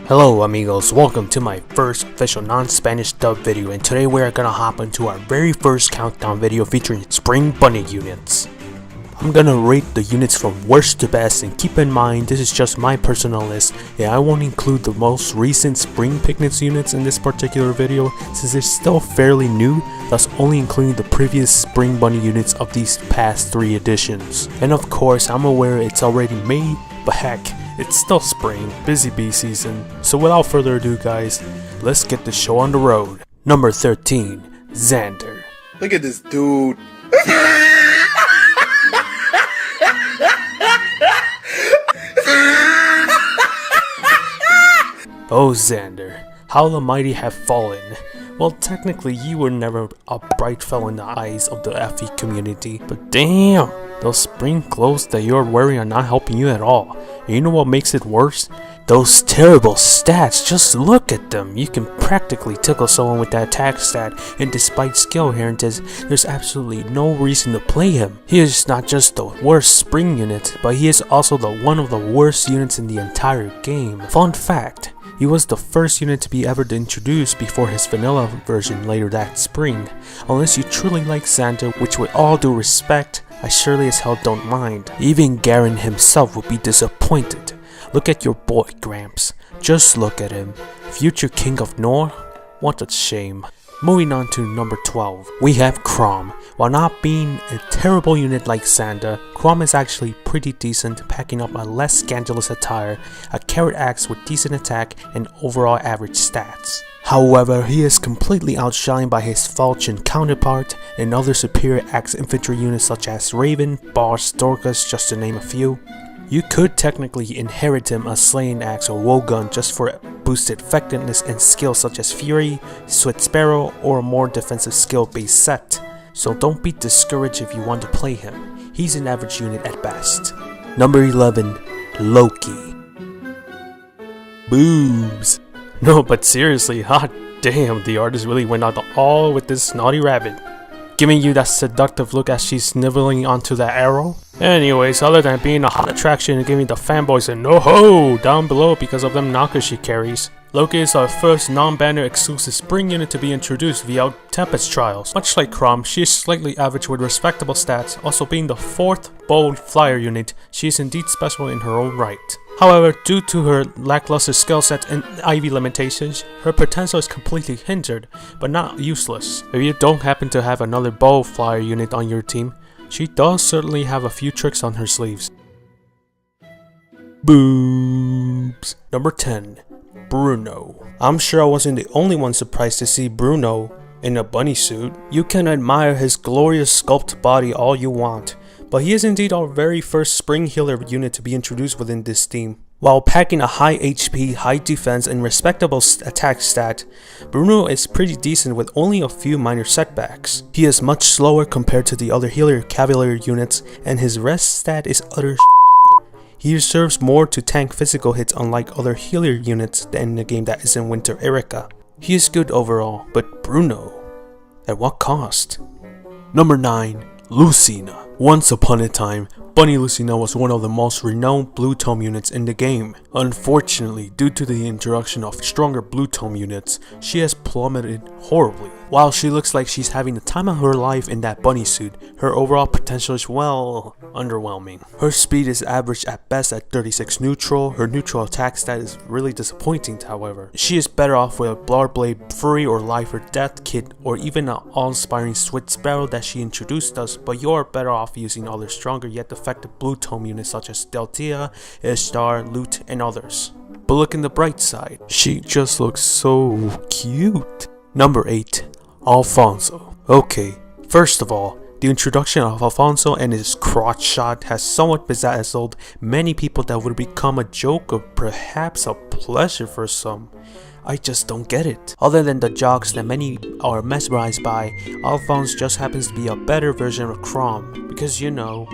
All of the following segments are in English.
Hello amigos, welcome to my first official non-Spanish dub video, and today we are gonna hop into our very first countdown video featuring Spring Bunny units. I'm gonna rate the units from worst to best, and keep in mind this is just my personal list, and I won't include the most recent Spring Picnics units in this particular video since they're still fairly new, thus only including the previous Spring Bunny units of these past 3 editions. And of course I'm aware it's already May, but heck, it's still spring, busy bee season, so without further ado guys, let's get the show on the road. Number 13, Xander. Look at this dude. Oh Xander, how the mighty have fallen. Well, technically you were never a bright fellow in the eyes of the FE community, but damn, those spring clothes that you're wearing are not helping you at all. And you know what makes it worse? Those terrible stats, just look at them. You can practically tickle someone with that attack stat, and despite skill inheritance, there's absolutely no reason to play him. He is not just the worst spring unit, but he is also one of the worst units in the entire game. Fun fact, he was the first unit to be ever introduced before his vanilla version later that spring. Unless you truly like Xander, which with all due respect, I surely as hell don't mind. Even Garen himself would be disappointed. Look at your boy Gramps. Just look at him. Future King of Nor? What a shame. Moving on to number 12, we have Chrom. While not being a terrible unit like Xander, Chrom is actually pretty decent, packing up a less scandalous attire, a carrot axe with decent attack, and overall average stats. However, he is completely outshined by his falchion counterpart and other superior axe infantry units such as Raven, Boss, Dorcas, just to name a few. You could technically inherit him a slaying axe or woe gun just for boosted effectiveness and skills such as Fury, Swift Sparrow, or a more defensive skill based set. So don't be discouraged if you want to play him. He's an average unit at best. Number 11, Loki. Boobs. No, but seriously, hot damn, the artist really went out all with this naughty rabbit, giving you that seductive look as she's nibbling onto that arrow. Anyways, other than being a hot attraction and giving the fanboys a no-ho down below because of them knockers she carries, Loki is our first non-banner exclusive spring unit to be introduced via Tempest Trials. Much like Chrom, she is slightly average with respectable stats, also being the 4th bold flyer unit, she is indeed special in her own right. However, due to her lackluster skill set and IV limitations, her potential is completely hindered, but not useless. If you don't happen to have another bold flyer unit on your team, she does certainly have a few tricks on her sleeves. Boobs. Number 10, Bruno. I'm sure I wasn't the only one surprised to see Bruno in a bunny suit. You can admire his glorious sculpted body all you want, but he is indeed our very first spring healer unit to be introduced within this team. While packing a high HP, high defense, and respectable attack stat, Bruno is pretty decent with only a few minor setbacks. He is much slower compared to the other healer cavalry units, and his rest stat is utter He serves more to tank physical hits unlike other healer units in the game that is in Winter Erica. He is good overall, but Bruno, at what cost? Number 9, Lucina. Once upon a time, Bunny Lucina was one of the most renowned Blue Tome units in the game. Unfortunately, due to the introduction of stronger Blue Tome units, she has plummeted horribly. While she looks like she's having the time of her life in that bunny suit, her overall potential is, well, underwhelming. Her speed is average at best at 36 neutral, her neutral attack stat is really disappointing however. She is better off with a Blade Fury or Life or Death kit, or even an awe-inspiring Swift Sparrow that she introduced us, but you're better off using other stronger yet effective Blue Tome units such as Deltia, Ishtar, Loot, and others. But look in the bright side, she just looks so cute. Number 8, Alfonzo. Okay, first of all, the introduction of Alfonso and his crotch shot has somewhat bedazzled many people that would become a joke or perhaps a pleasure for some. I just don't get it. Other than the jokes that many are mesmerized by, Alfonso just happens to be a better version of Chrom, because you know,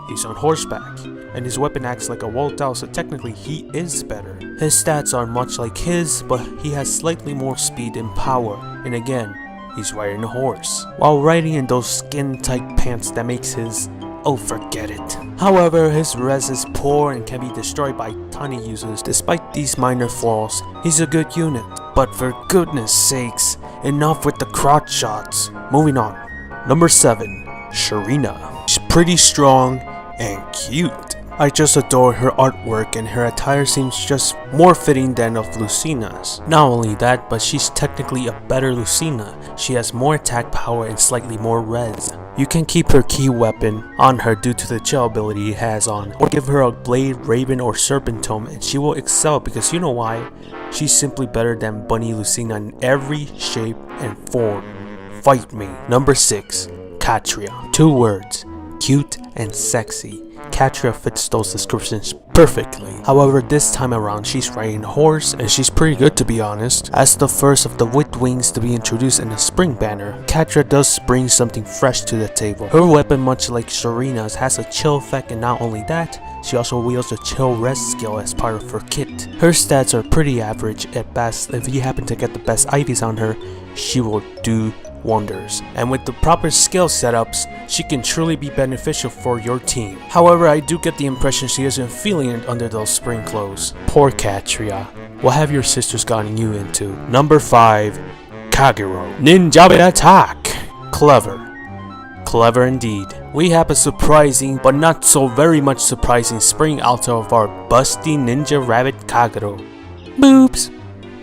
he's on horseback, and his weapon acts like a wall down, so technically he is better. His stats are much like his, but he has slightly more speed and power, and again, he's riding a horse, while riding in those skin-tight pants that makes his, oh forget it. However, his res is poor and can be destroyed by tiny users. Despite these minor flaws, he's a good unit. But for goodness sakes, enough with the crotch shots. Moving on. Number 7. Serena. She's pretty strong and cute. I just adore her artwork and her attire seems just more fitting than of Lucina's. Not only that, but she's technically a better Lucina. She has more attack power and slightly more res. You can keep her key weapon on her due to the chill ability it has on, or give her a blade, raven, or serpent tome and she will excel because you know why? She's simply better than Bunny Lucina in every shape and form. Fight me. Number 6. Khatri. 2 words. Cute and sexy. Khatri fits those descriptions perfectly. However, this time around she's riding a horse and she's pretty good to be honest. As the first of the Wit Wings to be introduced in the spring banner, Khatri does bring something fresh to the table. Her weapon, much like Serena's, has a chill effect, and not only that, she also wields a chill rest skill as part of her kit. Her stats are pretty average at best. If you happen to get the best IVs on her, she will do wonders, and with the proper skill setups, she can truly be beneficial for your team. However, I do get the impression she isn't feeling it under those spring clothes. Poor Khatri. What have your sisters gotten you into? Number 5. Kagura. Ninja attack. Clever. Clever indeed. We have a surprising, but not so very much surprising spring altar of our busty ninja rabbit Kagura. Boobs.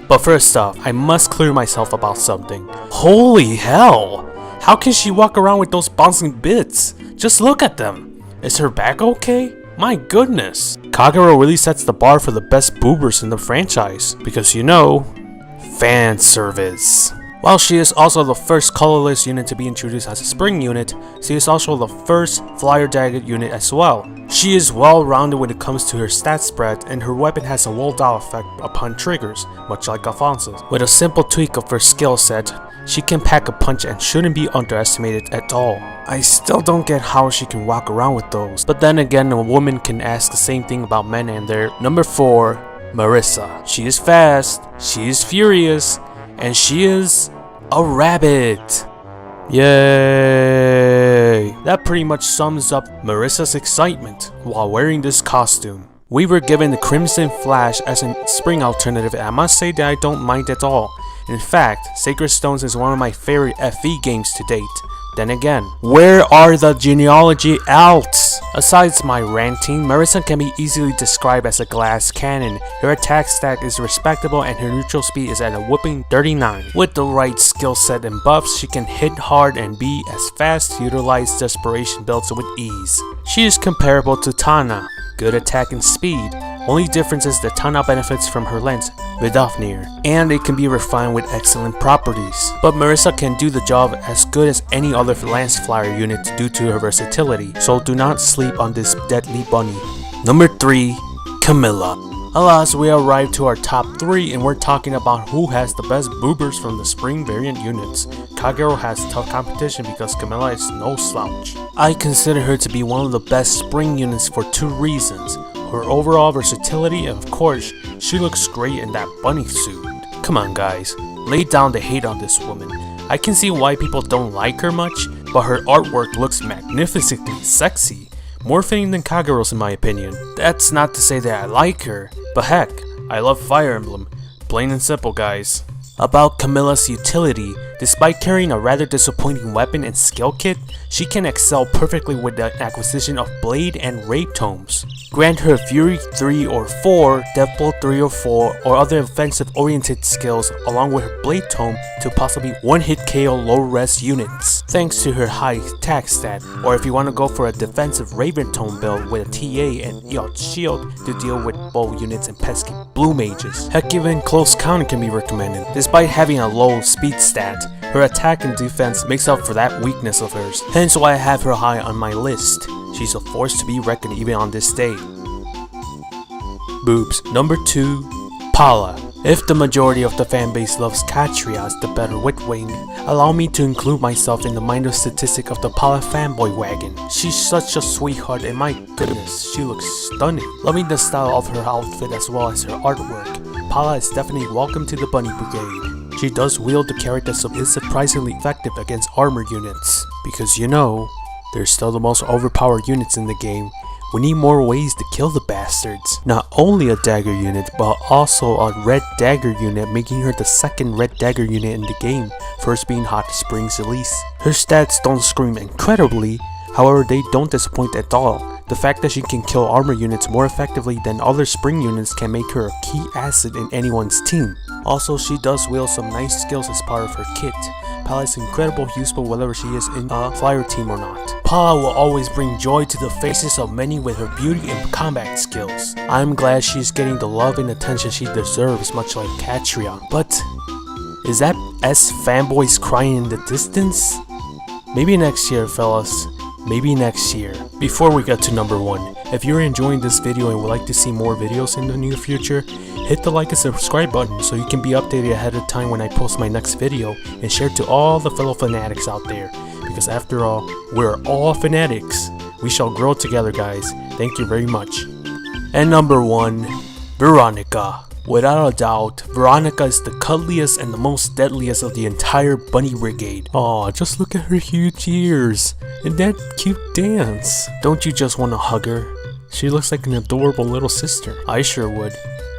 But first off, I must clear myself about something. Holy hell! How can she walk around with those bouncing bits? Just look at them. Is her back okay? My goodness. Kagura really sets the bar for the best boobers in the franchise. Because you know, fan service. While she is also the first colorless unit to be introduced as a spring unit, she is also the first flyer dagger unit as well. She is well rounded when it comes to her stat spread, and her weapon has a wall down effect upon triggers, much like Alfonso's. With a simple tweak of her skill set, she can pack a punch and shouldn't be underestimated at all. I still don't get how she can walk around with those, but then again, a woman can ask the same thing about men and their. Number 4. Marissa. She is fast, she is furious, and she is a rabbit. Yay! That pretty much sums up Marissa's excitement while wearing this costume. We were given the Crimson Flash as a spring alternative, and I must say that I don't mind at all. In fact, Sacred Stones is one of my favorite FE games to date. Then again, where are the genealogy alts? Aside my ranting, Marissa can be easily described as a glass cannon. Her attack stat is respectable and her neutral speed is at a whopping 39. With the right skill set and buffs, she can hit hard and be as fast to utilize desperation builds with ease. She is comparable to Tana, good attack and speed. Only difference is that Tana benefits from her lens, Vidofnir, and it can be refined with excellent properties. But Marissa can do the job as good as any other Lance Flyer unit due to her versatility, so do not sleep on this deadly bunny. Number 3. Camilla. Alas, we arrived to our top 3 and we're talking about who has the best boobers from the spring variant units. Kagura has tough competition because Camilla is no slouch. I consider her to be one of the best spring units for 2 reasons. Her overall versatility, and of course, she looks great in that bunny suit. Come on guys, lay down the hate on this woman. I can see why people don't like her much, but her artwork looks magnificently sexy. More fitting than Kagura's in my opinion. That's not to say that I like her, but heck, I love Fire Emblem. Plain and simple guys. About Camilla's utility, despite carrying a rather disappointing weapon and skill kit, she can excel perfectly with the acquisition of Blade and Rape Tomes. Grant her Fury 3 or 4, Deathblow 3 or 4, or other offensive-oriented skills along with her Blade Tome to possibly one-hit KO low-res units, thanks to her high attack stat, or if you want to go for a defensive Raven Tome build with a TA and Yacht Shield to deal with bow units and pesky blue mages. Heck, even Close Counter can be recommended. Despite having a low speed stat, her attack and defense makes up for that weakness of hers, hence why I have her high on my list. She's a force to be reckoned even on this day. Boobs. Number 2. Paulo. If the majority of the fanbase loves Khatri as the better wit wing, allow me to include myself in the minor statistic of the Paulo fanboy wagon. She's such a sweetheart and my goodness, she looks stunning. Loving the style of her outfit as well as her artwork, Paulo is definitely welcome to the Bunny Brigade. She does wield the character that is surprisingly effective against armored units, because you know, they're still the most overpowered units in the game, We need more ways to kill the bastards. Not only a dagger unit, but also a red dagger unit, making her the second red dagger unit in the game, first being Hot Springs Elise. Her stats don't scream incredibly, however they don't disappoint at all. The fact that she can kill armor units more effectively than other spring units can make her a key asset in anyone's team. Also, she does wield some nice skills as part of her kit. Pal is incredibly useful whether she is in a flyer team or not. Pa will always bring joy to the faces of many with her beauty and combat skills. I'm glad she's getting the love and attention she deserves, much like Khatri. But is that S fanboys crying in the distance? Maybe next year, fellas. Maybe next year. Before we get to number 1, if you're enjoying this video and would like to see more videos in the near future, hit the like and subscribe button so you can be updated ahead of time when I post my next video, and share to all the fellow fanatics out there, because after all, we're all fanatics. We shall grow together, guys. Thank you very much. And number 1, Veronica. Without a doubt, Veronica is the cuddliest and the most deadliest of the entire bunny brigade. Aw, just look at her huge ears and that cute dance. Don't you just want to hug her? She looks like an adorable little sister. I sure would.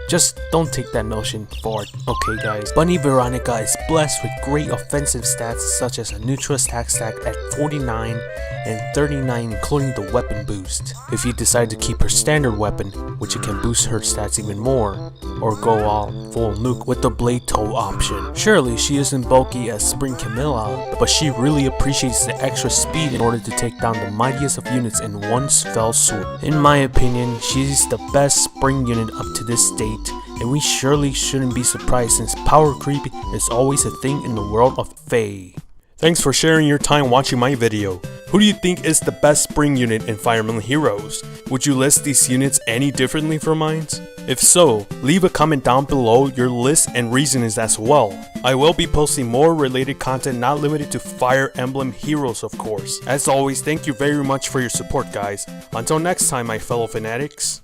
Just don't take that notion forward, okay guys? Bunny Veronica is blessed with great offensive stats such as a neutral attack stack at 49 and 39, including the weapon boost. If you decide to keep her standard weapon, which can boost her stats even more, or go all full nuke with the blade toe option. Surely she isn't bulky as Spring Camilla, but she really appreciates the extra speed in order to take down the mightiest of units in one fell swoop. In my opinion, she's the best spring unit up to this date, and we surely shouldn't be surprised since power creep is always a thing in the world of Fae. Thanks for sharing your time watching my video. Who do you think is the best spring unit in Fire Emblem Heroes? Would you list these units any differently from mine? If so, leave a comment down below your list and reasons as well. I will be posting more related content not limited to Fire Emblem Heroes, of course. As always, thank you very much for your support, guys. Until next time, my fellow fanatics.